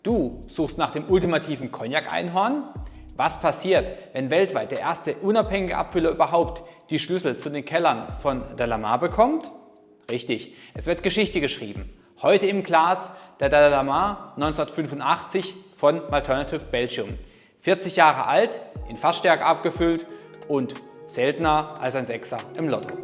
Du suchst nach dem ultimativen Cognac-Einhorn? Was passiert, wenn weltweit der erste unabhängige Abfüller überhaupt die Schlüssel zu den Kellern von Delamare bekommt? Richtig, es wird Geschichte geschrieben. Heute im Glas der Delamare 1985 von Malternative Belgium. 40 Jahre alt, in Fassstärke abgefüllt und seltener als ein Sechser im Lotto.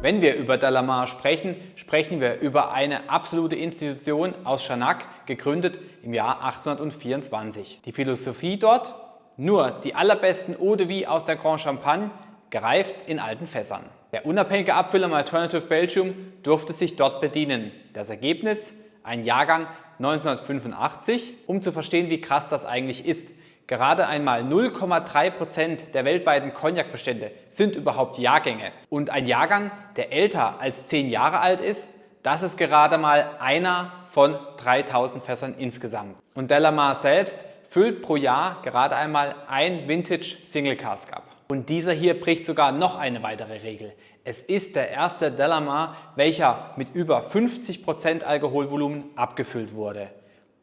Wenn wir über Delamare sprechen, sprechen wir über eine absolute Institution aus Charnac, gegründet im Jahr 1824. Die Philosophie dort? Nur die allerbesten Eau de Vie aus der Grand Champagne, gereift in alten Fässern. Der unabhängige Abfüller Malternative Belgium durfte sich dort bedienen. Das Ergebnis? Ein Jahrgang 1985. Um zu verstehen, wie krass das eigentlich ist. Gerade einmal 0,3% der weltweiten Cognac-Bestände sind überhaupt Jahrgänge. Und ein Jahrgang, der älter als 10 Jahre alt ist, das ist gerade mal einer von 3000 Fässern insgesamt. Und Delamare selbst füllt pro Jahr gerade einmal ein Vintage Single Cask ab. Und dieser hier bricht sogar noch eine weitere Regel. Es ist der erste Delamare, welcher mit über 50% Alkoholvolumen abgefüllt wurde.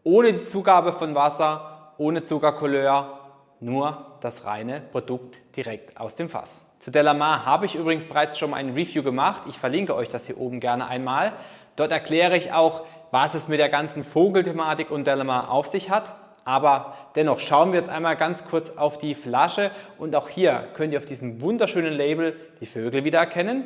Ohne die Zugabe von Wasser, ohne Zuckercouleur, nur das reine Produkt direkt aus dem Fass. Zu Delamare habe ich übrigens bereits schon mal ein Review gemacht. Ich verlinke euch das hier oben gerne einmal. Dort erkläre ich auch, was es mit der ganzen Vogelthematik und Delamare auf sich hat. Aber dennoch schauen wir jetzt einmal ganz kurz auf die Flasche und auch hier könnt ihr auf diesem wunderschönen Label die Vögel wieder erkennen.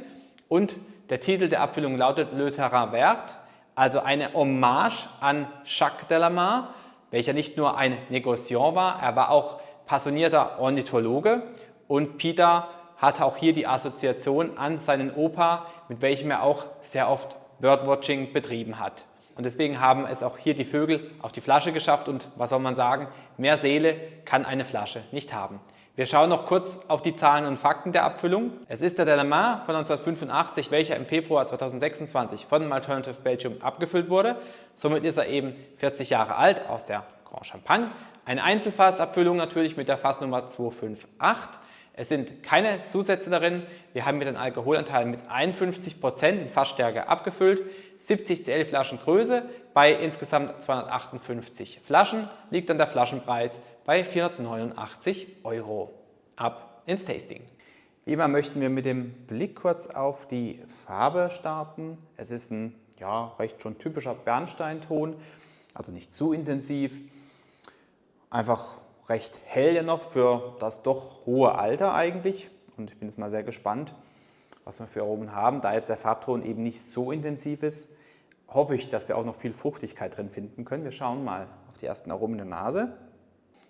Und der Titel der Abfüllung lautet Le Terrain Vert, also eine Hommage an Jacques Delamare, welcher nicht nur ein Negociant war, er war auch passionierter Ornithologe und Peter hatte auch hier die Assoziation an seinen Opa, mit welchem er auch sehr oft Birdwatching betrieben hat. Und deswegen haben es auch hier die Vögel auf die Flasche geschafft und was soll man sagen, mehr Seele kann eine Flasche nicht haben. Wir schauen noch kurz auf die Zahlen und Fakten der Abfüllung. Es ist der Delamare von 1985, welcher im Februar 2026 von Malternative Belgium abgefüllt wurde. Somit ist er eben 40 Jahre alt aus der Grand Champagne. Eine Einzelfassabfüllung natürlich mit der Fassnummer 258. Es sind keine Zusätze darin. Wir haben mit dem Alkoholanteil mit 51% in Fassstärke abgefüllt. 70 cl Flaschen Größe. Bei insgesamt 258 Flaschen liegt dann der Flaschenpreis bei 489 €. Ab ins Tasting. Wie immer möchten wir mit dem Blick kurz auf die Farbe starten. Es ist ein recht schon typischer Bernsteinton, also nicht zu intensiv. Einfach recht hell ja noch für das doch hohe Alter eigentlich. Und ich bin jetzt mal sehr gespannt, was wir für Aromen haben. Da jetzt der Farbton eben nicht so intensiv ist, hoffe ich, dass wir auch noch viel Fruchtigkeit drin finden können. Wir schauen mal auf die ersten Aromen in der Nase.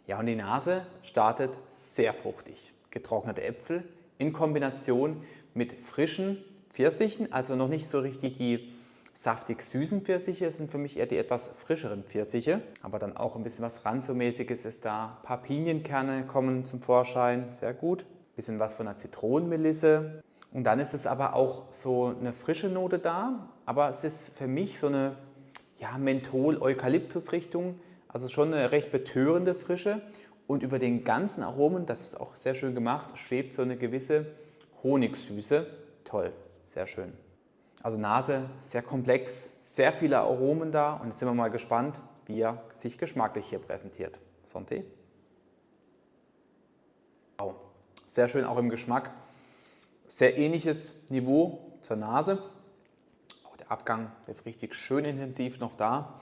Ja, und die Nase startet sehr fruchtig. Getrocknete Äpfel in Kombination mit frischen Pfirsichen, also noch nicht so richtig die saftig süßen Pfirsiche, sind für mich eher die etwas frischeren Pfirsiche. Aber dann auch ein bisschen was Ranzio-mäßiges ist da. Ein paar Pinienkerne kommen zum Vorschein, sehr gut. Ein bisschen was von der Zitronenmelisse. Und dann ist es aber auch so eine frische Note da, aber es ist für mich so eine Menthol-Eukalyptus-Richtung, also schon eine recht betörende Frische. Und über den ganzen Aromen, das ist auch sehr schön gemacht, schwebt so eine gewisse Honigsüße. Toll, sehr schön. Also Nase sehr komplex, sehr viele Aromen da und jetzt sind wir mal gespannt, wie er sich geschmacklich hier präsentiert. Santé. Wow. Sehr schön auch im Geschmack. Sehr ähnliches Niveau zur Nase. Auch der Abgang ist richtig schön intensiv noch da.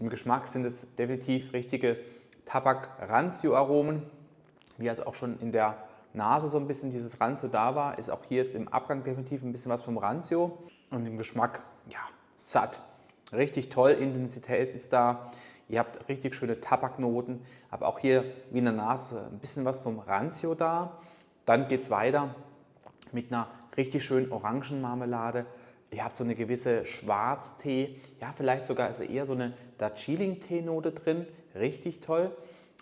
Im Geschmack sind es definitiv richtige Tabak-Ranzio-Aromen. Wie also auch schon in der Nase so ein bisschen dieses Ranzio da war, ist auch hier jetzt im Abgang definitiv ein bisschen was vom Ranzio. Und im Geschmack, satt. Richtig toll, Intensität ist da. Ihr habt richtig schöne Tabaknoten, aber auch hier wie in der Nase ein bisschen was vom Ranzio da. Dann geht es weiter mit einer richtig schönen Orangenmarmelade. Ihr habt so eine gewisse Schwarztee, vielleicht sogar also eher so eine Darjeeling-Tee-Note drin. Richtig toll.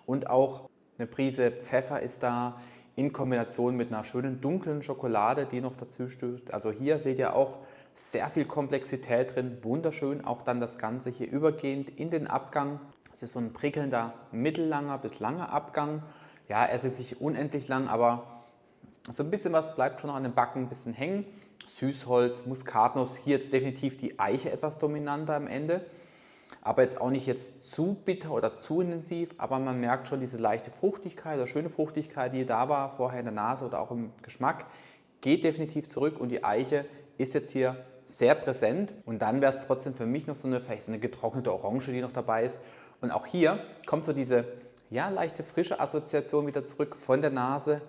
Und auch eine Prise Pfeffer ist da in Kombination mit einer schönen dunklen Schokolade, die noch dazu stößt. Also hier seht ihr auch sehr viel Komplexität drin. Wunderschön. Auch dann das Ganze hier übergehend in den Abgang. Es ist so ein prickelnder, mittellanger bis langer Abgang. Ja, er ist jetzt nicht unendlich lang, aber So ein bisschen was bleibt schon noch an den Backen ein bisschen hängen. Süßholz, Muskatnuss, hier jetzt definitiv die Eiche etwas dominanter am Ende. Aber jetzt auch nicht jetzt zu bitter oder zu intensiv, aber man merkt schon diese leichte Fruchtigkeit oder schöne Fruchtigkeit, die da war vorher in der Nase oder auch im Geschmack, geht definitiv zurück und die Eiche ist jetzt hier sehr präsent. Und dann wäre es trotzdem für mich noch vielleicht so eine getrocknete Orange, die noch dabei ist. Und auch hier kommt so diese leichte frische Assoziation wieder zurück von der Nase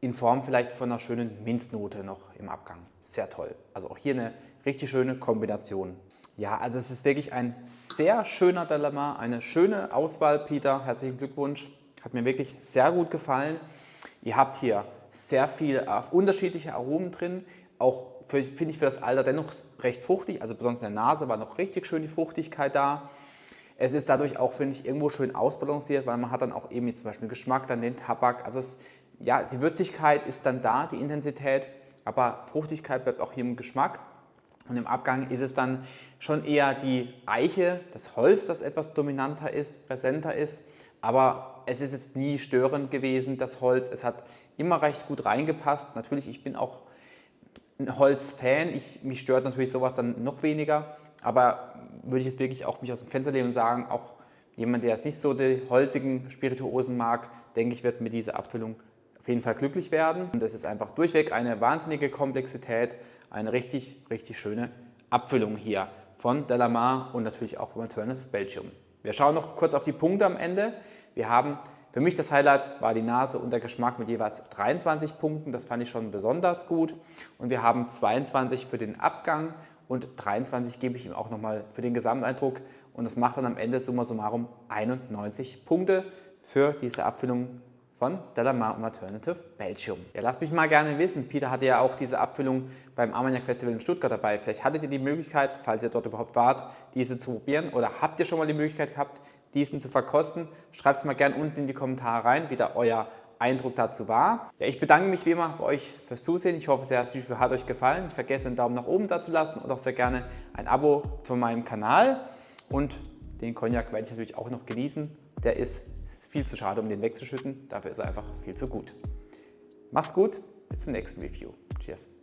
in Form vielleicht von einer schönen Minznote noch im Abgang. Sehr toll. Also auch hier eine richtig schöne Kombination. Ja, also es ist wirklich ein sehr schöner Delamare, eine schöne Auswahl, Peter. Herzlichen Glückwunsch. Hat mir wirklich sehr gut gefallen. Ihr habt hier sehr viel unterschiedliche Aromen drin. Auch finde ich für das Alter dennoch recht fruchtig. Also besonders in der Nase war noch richtig schön die Fruchtigkeit da. Es ist dadurch auch, finde ich, irgendwo schön ausbalanciert, weil man hat dann auch eben jetzt zum Beispiel Geschmack, dann den Tabak. Also die Würzigkeit ist dann da, die Intensität, aber Fruchtigkeit bleibt auch hier im Geschmack. Und im Abgang ist es dann schon eher die Eiche, das Holz, das etwas dominanter ist, präsenter ist. Aber es ist jetzt nie störend gewesen, das Holz. Es hat immer recht gut reingepasst. Natürlich, ich bin auch ein Holz-Fan. Mich stört natürlich sowas dann noch weniger. Aber würde ich jetzt wirklich auch mich aus dem Fenster lehnen und sagen, auch jemand, der jetzt nicht so die holzigen Spirituosen mag, denke ich, wird mit dieser Abfüllung auf jeden Fall glücklich werden. Und es ist einfach durchweg eine wahnsinnige Komplexität, eine richtig, richtig schöne Abfüllung hier von Delamare und natürlich auch vom Alternative Belgium. Wir schauen noch kurz auf die Punkte am Ende. Wir haben, für mich das Highlight war die Nase und der Geschmack mit jeweils 23 Punkten. Das fand ich schon besonders gut. Und wir haben 22 für den Abgang und 23 gebe ich ihm auch nochmal für den Gesamteindruck. Und das macht dann am Ende summa summarum 91 Punkte für diese Abfüllung von Delamare und Alternative Belgium. Ja, lasst mich mal gerne wissen, Peter hatte ja auch diese Abfüllung beim Armagnac Festival in Stuttgart dabei. Vielleicht hattet ihr die Möglichkeit, falls ihr dort überhaupt wart, diese zu probieren oder habt ihr schon mal die Möglichkeit gehabt, diesen zu verkosten? Schreibt es mal gerne unten in die Kommentare rein, wie da euer Eindruck dazu war. Ja, ich bedanke mich wie immer bei euch fürs Zusehen. Ich hoffe sehr, das Video hat euch gefallen. Nicht vergessen, einen Daumen nach oben da zu lassen und auch sehr gerne ein Abo von meinem Kanal. Und den Cognac werde ich natürlich auch noch genießen. Der ist viel zu schade, um den wegzuschütten. Dafür ist er einfach viel zu gut. Macht's gut, bis zum nächsten Review. Cheers.